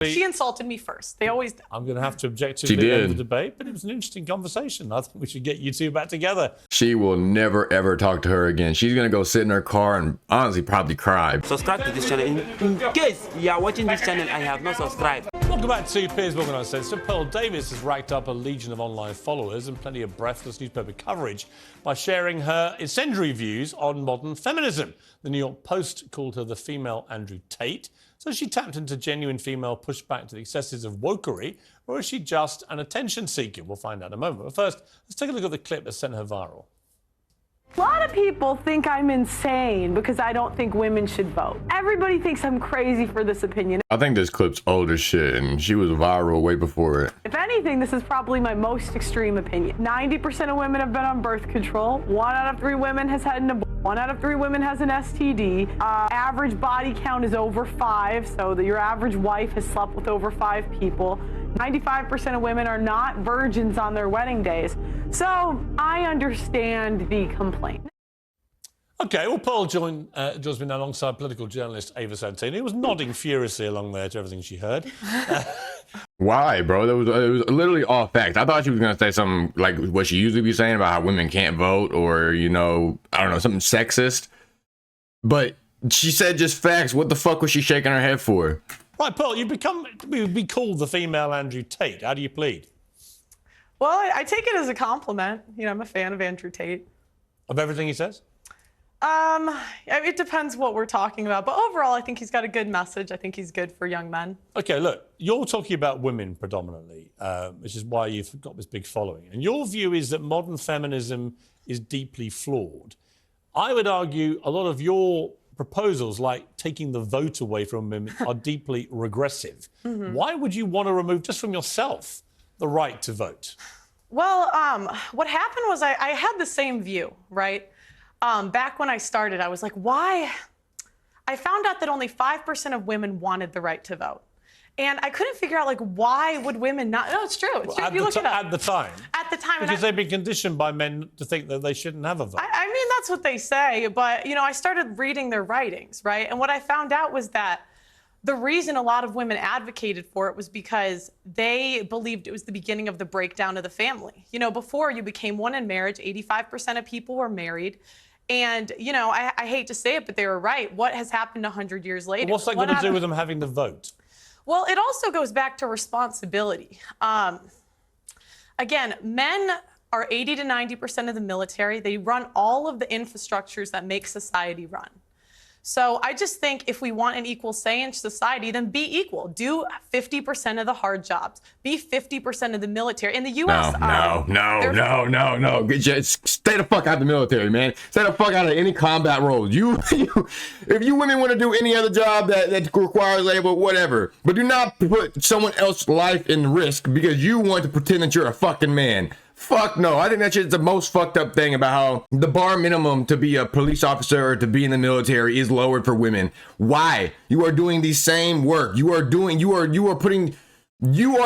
She insulted me first. They always do. I'm going to have to object to the end of the debate, but it was an interesting conversation. I think we should get you two back together. She will never, ever talk to her again. She's going to go sit in her car and honestly probably cry. Subscribe to this channel. In case you are watching this channel and have not subscribed. Welcome back to Piers Morgan Uncensored. Pearl Davis has racked up a legion of online followers and plenty of breathless newspaper coverage by sharing her incendiary views on modern feminism. The New York Post called her the female Andrew Tate. So she tapped into genuine female pushback to the excesses of wokery, or is she just an attention seeker? We'll find out in a moment. But first, let's take a look at the clip that sent her viral. A lot of people think I'm insane because I don't think women should vote. Everybody thinks I'm crazy for this opinion. I think this clip's old as shit, and she was viral way before it. If anything, this is probably my most extreme opinion. 90% of women have been on birth control. 1 out of 3 women has had an abortion. 1 out of 3 women has an STD. Average body count is over 5, so that your average wife has slept with over 5 people. 95% of women are not virgins on their wedding days. So I understand the complaint. OK, well, Pearl joins me now alongside political journalist Ava Santini, who was nodding furiously along there to everything she heard. Why, bro? It was literally all facts. I thought she was going to say something like what she usually be saying about how women can't vote or, you know, I don't know, something sexist. But she said just facts. What the fuck was she shaking her head for? Right, Pearl, you've be called the female Andrew Tate. How do you plead? Well, I take it as a compliment. You know, I'm a fan of Andrew Tate. Of everything he says? It depends what we're talking about. But overall, I think he's got a good message. I think he's good for young men. OK, look, you're talking about women predominantly, which is why you've got this big following. And your view is that modern feminism is deeply flawed. I would argue a lot of your proposals, like taking the vote away from women, are deeply regressive. Why would you want to remove, just from yourself, the right to vote? Well, what happened was I had the same view, right? Back when I started, I was like, why? I found out that only 5% of women wanted the right to vote. And I couldn't figure out, like, why would women not? No, it's true. It's true. You look it up. At the time? At the time. Because they've been conditioned by men to think that they shouldn't have a vote. I mean, that's what they say. But, you know, I started reading their writings, right? And what I found out was that the reason a lot of women advocated for it was because they believed it was the beginning of the breakdown of the family. You know, before you became one in marriage, 85% of people were married. And, you know, I hate to say it, but they were right. What has happened 100 years later? Well, what's that got to do with them having the vote? Well, it also goes back to responsibility. Again, men are 80 to 90% of the military. They run all of the infrastructures that make society run. So I just think if we want an equal say in society, then be equal. Do 50% of the hard jobs. Be 50% of the military. In the U.S. No. Just stay the fuck out of the military, man. Stay the fuck out of any combat roles. If you women want to do any other job that requires labor, whatever. But do not put someone else's life in risk because you want to pretend that you're a fucking man. Fuck no. I think that shit's the most fucked up thing about how the bar minimum to be a police officer or to be in the military is lowered for women. Why? You are doing the same work. You are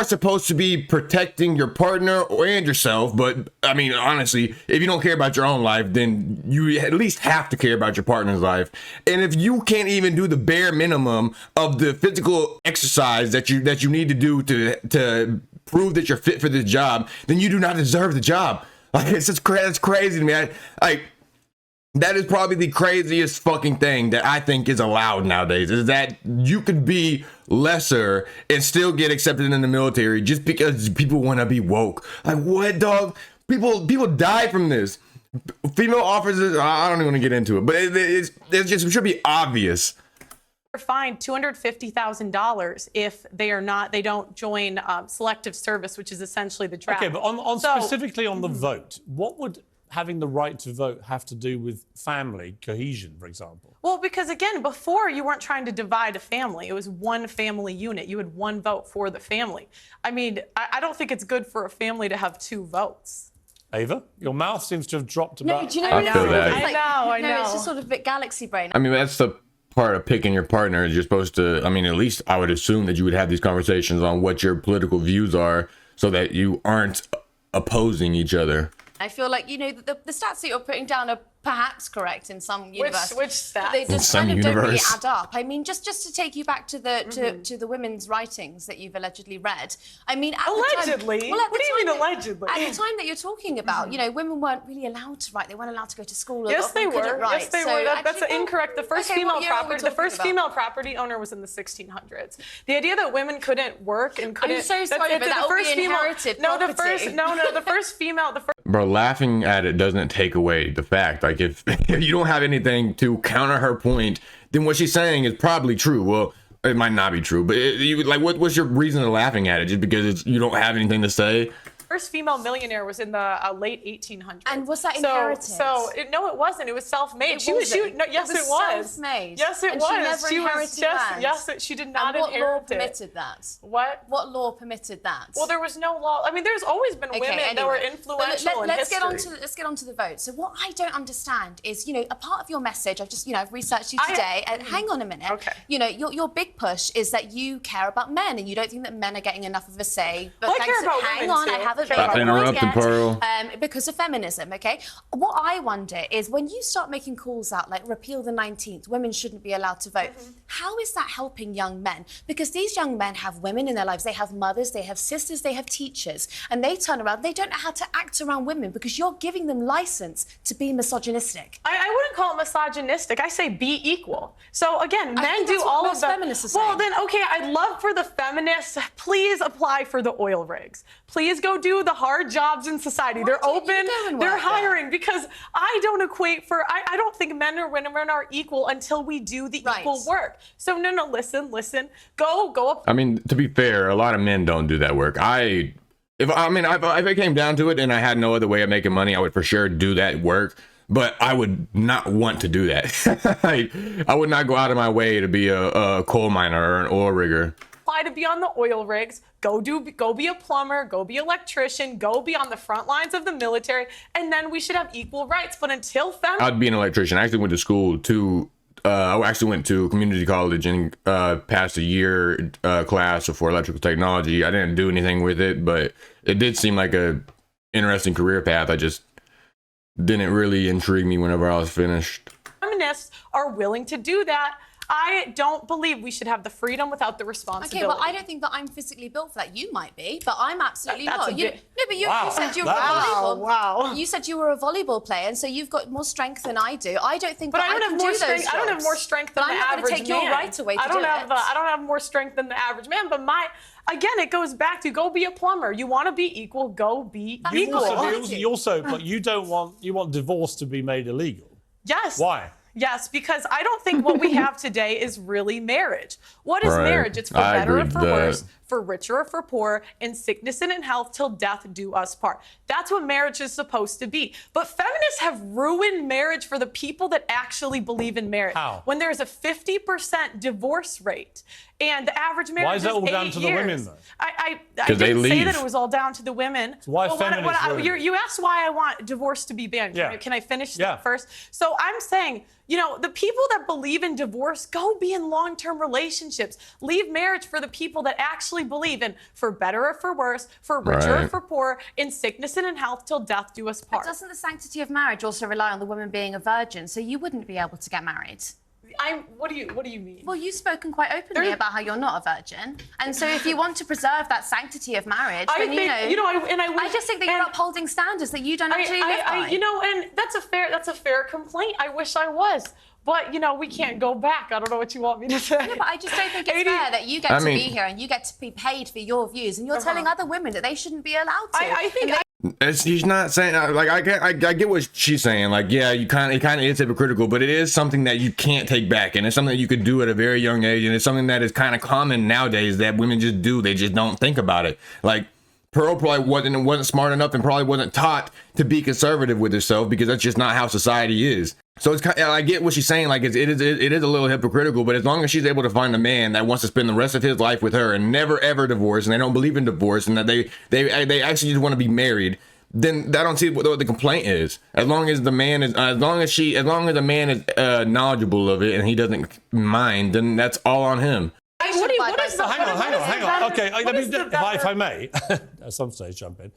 supposed to be protecting your partner and yourself. But I mean, honestly, if you don't care about your own life, then you at least have to care about your partner's life. And if you can't even do the bare minimum of the physical exercise that you need to do to prove that you're fit for this job, then you do not deserve the job. Like, it's just that's crazy to me. That is probably the craziest fucking thing that I think is allowed nowadays, is that you could be lesser and still get accepted in the military just because people want to be woke. Like, what, dog? People die from this. Female officers, I don't even want to get into it, but it should be obvious. Fined $250,000 if they don't join selective service, which is essentially the draft. Okay, but specifically on the vote, what would having the right to vote have to do with family cohesion, for example? Well, because again, before you weren't trying to divide a family. It was one family unit. You had one vote for the family. I mean, I don't think it's good for a family to have 2 votes. Ava, your mouth seems to have dropped about... No, do you know I feel that. I know. It's just sort of a bit galaxy brain. I mean, that's the part of picking your partner. Is you're supposed to, I mean, at least I would assume that you would have these conversations on what your political views are so that you aren't opposing each other. I feel like, you know, the stats that you're putting down are perhaps correct in some universe. Which stats? They just some kind of don't really universe. add up. I mean, just to take you back to the to the women's writings that you've allegedly read. I mean, at Allegedly? The time, well, at What the do you time mean allegedly? At the time that you're talking about, you know, women weren't really allowed to write. They weren't allowed to go to school. Yes, they were. Write. Yes, they So were. That's actually, incorrect. The first okay, female what year are we property, the first talking female property owner was in the 1600s. The idea that women couldn't work and couldn't. I'm so sorry, but that would be inherited property. The first female. Bro, laughing at it doesn't take away the fact. Like, if you don't have anything to counter her point, then what she's saying is probably true. Well, it might not be true, but what's your reason of laughing at it? Just because you don't have anything to say? First female millionaire was in the late 1800s. And was that inherited? No, it wasn't. It was self-made. Yes, it was. Self-made. Yes, it and was. She never inherited land. Yes, she did not inherit it. What law permitted that? What? What law permitted that? Well, there was no law. I mean, there's always been women that were influential in history. Let's get on to the vote. So what I don't understand is, you know, a part of your message, I've researched you today, and hang on a minute. Okay. You know, your big push is that you care about men and you don't think that men are getting enough of a say. But I care about women too. I haven't Stop interrupting, Pearl. because of feminism, okay? What I wonder is when you start making calls out like repeal the 19th, women shouldn't be allowed to vote. How is that helping young men? Because these young men have women in their lives. They have mothers, they have sisters, they have teachers. And they turn around, they don't know how to act around women because you're giving them license to be misogynistic. I wouldn't call it misogynistic. I say be equal. So again, men do all of the feminists are Well, saying. then, okay, I'd love for the feminists, please apply for the oil rigs. Please go do the hard jobs in society. Why They're don't you open, go and they're work hiring, because I don't equate for, I don't think men or women are equal until we do the equal work. So no, listen, go up. I mean, to be fair, a lot of men don't do that work. If it came down to it and I had no other way of making money, I would for sure do that work. But I would not want to do that. Like, I would not go out of my way to be a coal miner or an oil rigger. Apply to be on the oil rigs, go be a plumber, go be an electrician, go be on the front lines of the military, and then we should have equal rights. But until I'd be an electrician. I actually went to school I actually went to community college and passed a year class for electrical technology. I didn't do anything with it, but it did seem like a interesting career path. I just didn't really intrigue me whenever I was finished. Feminists are willing to do that. I don't believe we should have the freedom without the responsibility. Okay, well, I don't think that I'm physically built for that. You might be, but I'm absolutely That's not. a bit- No, but you said you were a volleyball. Wow. You said you were a volleyball player, and so you've got more strength than I do. I don't think But that I don't can have more do strength. those I don't have jobs. more strength But than I'm the not average going to take your man. right away to I don't do have it. I don't have more strength than the average man. But again, it goes back to go be a plumber. You want to be equal, go be equal. You want divorce to be made illegal. Yes. Why? Yes, because I don't think what we have today is really marriage. What is Right. marriage? It's for I better or agree for with that. worse, for richer or for poor, in sickness and in health, till death do us part. That's what marriage is supposed to be. But feminists have ruined marriage for the people that actually believe in marriage. How? When there's a 50% divorce rate and the average marriage Why is that all 8 down to the years. women, though? I 'Cause they didn't say leave. that it was all down to the women. why But feminists ruin it? you asked why I want divorce to be banned. Yeah. Can I finish Yeah. that first? So I'm saying, you know, the people that believe in divorce, go be in long-term relationships. Leave marriage for the people that actually believe in for better or for worse, for richer or Right. for poor, in sickness and in health, till death do us part. But doesn't the sanctity of marriage also rely on the woman being a virgin? So you wouldn't be able to get married. What do you mean? Well, you've spoken quite openly about how you're not a virgin, and so if you want to preserve that sanctity of marriage, then I just think that you're upholding standards that you don't actually live by. And that's a fair complaint. I wish I was. But, we can't go back. I don't know what you want me to say. No, but I just don't think it's fair that you get to be here and you get to be paid for your views, and you're telling other women that they shouldn't be allowed to. I think She's not saying like I get what she's saying. Like, yeah, it kind of is hypocritical, but it is something that you can't take back, and it's something that you could do at a very young age, and it's something that is kind of common nowadays that women just do. They just don't think about it. Like, Pearl probably wasn't smart enough and probably wasn't taught to be conservative with herself because that's just not how society is. So it's kind of, I get what she's saying. Like, it is a little hypocritical, but as long as she's able to find a man that wants to spend the rest of his life with her and never ever divorce, and they don't believe in divorce, and that they actually just want to be married, then I don't see what the complaint is. As long as the man is, as long as the man is knowledgeable of it and he doesn't mind, then that's all on him. what does is the hang on. Okay, if I may, at some stage jump in.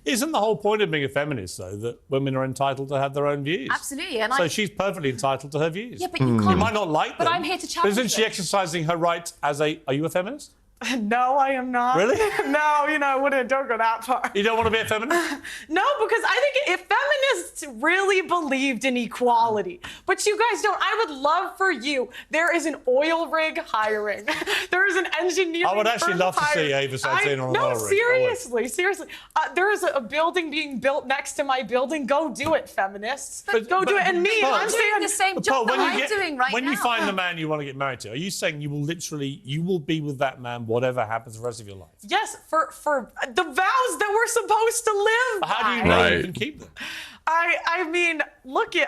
Isn't the whole point of being a feminist, though, that women are entitled to have their own views? Absolutely. And so she's perfectly entitled to her views. Yeah, but you can't. You might not like them. But I'm here to challenge Isn't she exercising her right as a... Are you a feminist? No, I am not. Really? No, I don't go that far. You don't want to be a feminist? No, because I think if feminists really believed in equality, but you guys don't, I would love for you. There is an oil rig hiring. There is an engineering I would actually love to see Ava Santana on an oil rig. Seriously. There is a building being built next to my building. Go do it, feminists. Go do it. And me, I'm doing the same job that I'm doing right now. When you find the man you want to get married to, are you saying you will be with that man whatever happens the rest of your life? Yes, for the vows that we're supposed to live by. How do you know you can keep them? I mean,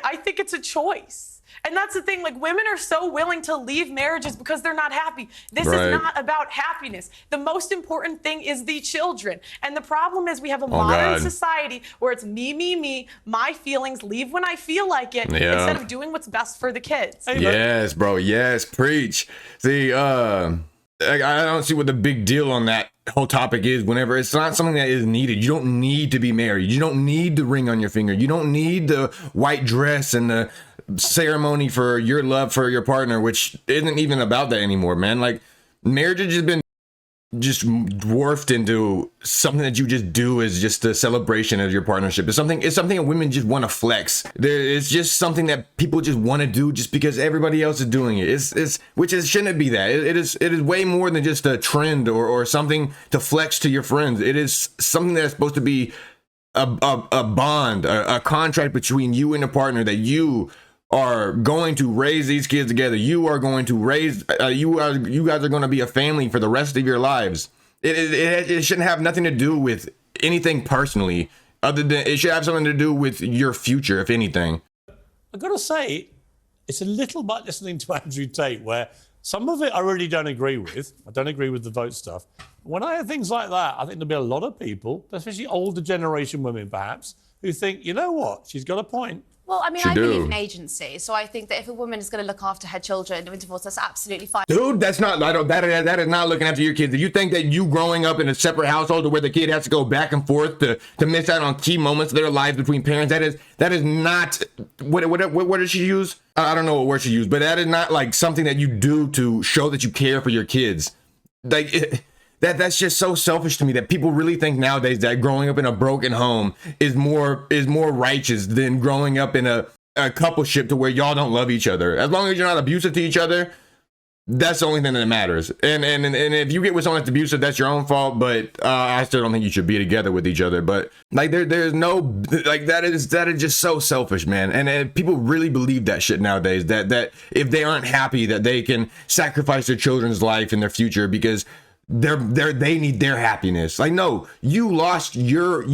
I think it's a choice. And that's the thing, like, women are so willing to leave marriages because they're not happy. This is not about happiness. The most important thing is the children. And the problem is we have a modern society where it's me, my feelings, leave when I feel like it, instead of doing what's best for the kids. Yes, bro. Yes, preach. See, I don't see what the big deal on that whole topic is whenever it's not something that is needed. You don't need to be married. You don't need the ring on your finger. You don't need the white dress and the ceremony for your love for your partner, which isn't even about that anymore, man. Like, marriage has just been dwarfed into something that you just do as just a celebration of your partnership. It's something that women just want to flex. It's just something that people just want to do just because everybody else is doing it. Shouldn't be that. It is way more than just a trend or something to flex to your friends. It is something that's supposed to be a bond, a contract between you and a partner that you are going to raise these kids together. You are going to raise, you guys are going to be a family for the rest of your lives. It shouldn't have nothing to do with anything personally, other than it should have something to do with your future, if anything. I've got to say, it's a little bit listening to Andrew Tate, where some of it I really don't agree with. I don't agree with the vote stuff. When I hear things like that, I think there'll be a lot of people, especially older generation women perhaps, who think, you know what, she's got a point. Well, I mean, I believe in agency, so I think that if a woman is going to look after her children in divorce, that's absolutely fine. Dude, that is not looking after your kids. If you think that you growing up in a separate household where the kid has to go back and forth to miss out on key moments of their lives between parents, that is not what did she use? I don't know what word she used, but that is not like something that you do to show that you care for your kids. Like that's just so selfish to me that people really think nowadays that growing up in a broken home is more righteous than growing up in a coupleship to where y'all don't love each other. As long as you're not abusive to each other, that's the only thing that matters. And if you get with someone that's abusive, that's your own fault. But I still don't think you should be together with each other. But like there's no like that is just so selfish, man. And people really believe that shit nowadays. That if they aren't happy, that they can sacrifice their children's life and their future because they need their happiness. Like, no, you lost you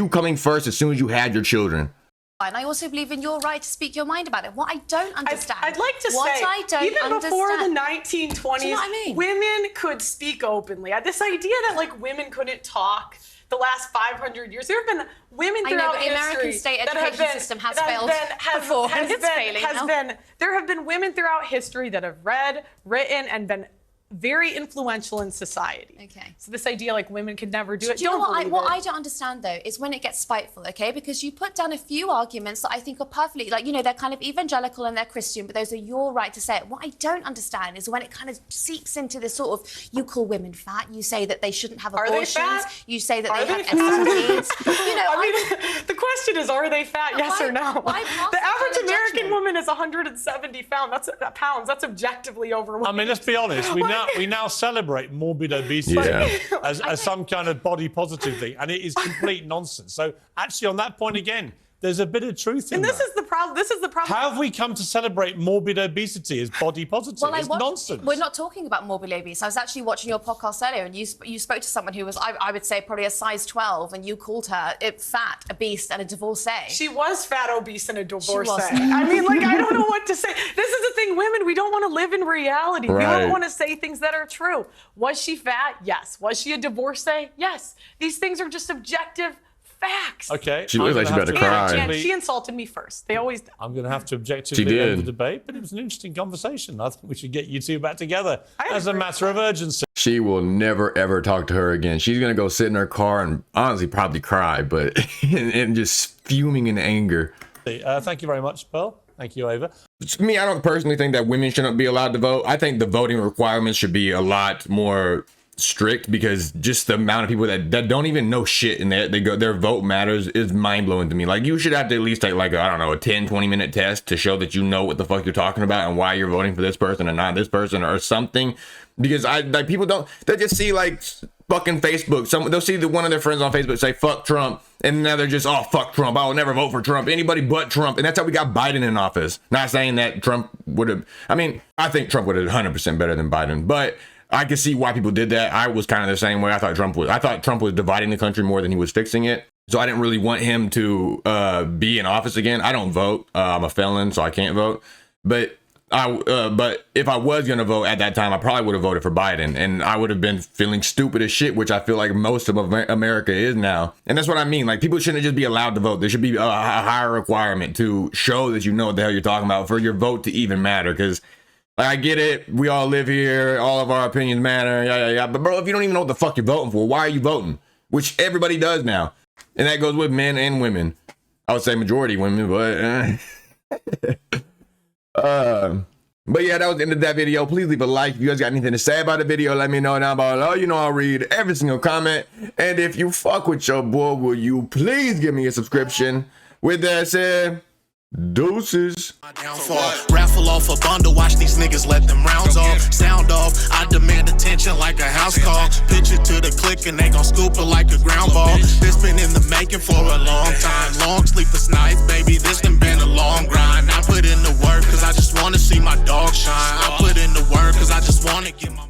coming first as soon as you had your children. And I also believe in your right to speak your mind about it. What I don't understand. I'd like to say, even before the 1920s, you know what I mean? Women could speak openly. This idea that like women couldn't talk the last 500 years, there have been women throughout history. The American state education system has failed before, and it's failing now. There have been women throughout history that have read, written, and been very influential in society. Okay. So this idea like women could never do it. Do you know what I don't understand though is when it gets spiteful, okay? Because you put down a few arguments that I think are perfectly, like, you know, they're kind of evangelical and they're Christian, but those are your right to say it. What I don't understand is when it kind of seeps into this sort of, you call women fat, you say that they shouldn't have abortions, you say that they have STDs. You know, I mean, the question is, are they fat? Yes or no? The average American woman is 170 pounds. That's objectively overweight. I mean, let's be honest. We now celebrate morbid obesity as some kind of body positive thing, and it is complete nonsense. So actually, on that point again, there's a bit of truth in that. And this is the problem. How have we come to celebrate morbid obesity as body positive? Well, it's nonsense. We're not talking about morbid obesity. I was actually watching your podcast earlier, and you spoke to someone who was, I would say, probably a size 12, and you called her fat, obese, and a divorcee. She was fat, obese, and a divorcee. I mean, like, I don't know what to say. This is the thing, women, we don't want to live in reality. Right. We don't want to say things that are true. Was she fat? Yes. Was she a divorcee? Yes. These things are just objective facts. Okay. She looks like she better cry. And she insulted me first. They always do. I'm going to have to objectively end the debate, but it was an interesting conversation. I think we should get you two back together as a matter of urgency. She will never, ever talk to her again. She's going to go sit in her car and honestly probably cry, but and just fuming in anger. Thank you very much, Pearl. Thank you, Ava. To me, I don't personally think that women shouldn't be allowed to vote. I think the voting requirements should be a lot more strict, because just the amount of people that don't even know shit and their vote matters is mind-blowing to me. Like, you should have to at least take like a 10-20 minute test to show that you know what the fuck you're talking about and why you're voting for this person and not this person or something. Because people don't, they just see like fucking Facebook. They'll see one of their friends on Facebook say fuck Trump, and now they're just, oh, fuck Trump, I will never vote for Trump, anybody but Trump. And that's how we got Biden in office. Not saying that Trump would have, I think Trump would have 100% better than Biden, but I can see why people did that. I was kind of the same way. I thought Trump was dividing the country more than he was fixing it. So I didn't really want him to be in office again. I don't vote. I'm a felon, so I can't vote. But if I was gonna vote at that time, I probably would have voted for Biden, and I would have been feeling stupid as shit, which I feel like most of America is now. And that's what I mean. Like, people shouldn't just be allowed to vote. There should be a higher requirement to show that you know what the hell you're talking about for your vote to even matter. Because I get it, we all live here, all of our opinions matter, yeah. But bro, if you don't even know what the fuck you're voting for, why are you voting? Which everybody does now, and that goes with men and women. I would say majority women, but. But yeah, that was the end of that video. Please leave a like. If you guys got anything to say about the video, let me know down below. You know I'll read every single comment. And if you fuck with your boy, will you please give me a subscription? With that said, deuces. Raffle off a bundle, watch these niggas let them rounds off. Sound off, I demand attention like a house call. Pitch it to the click and they gon' scoop it like a ground ball. This been in the making for a long time. Long sleepless nights, baby, this done been a long grind. I put in the work cause I just wanna see my dog shine. I put in the work cause I just wanna get my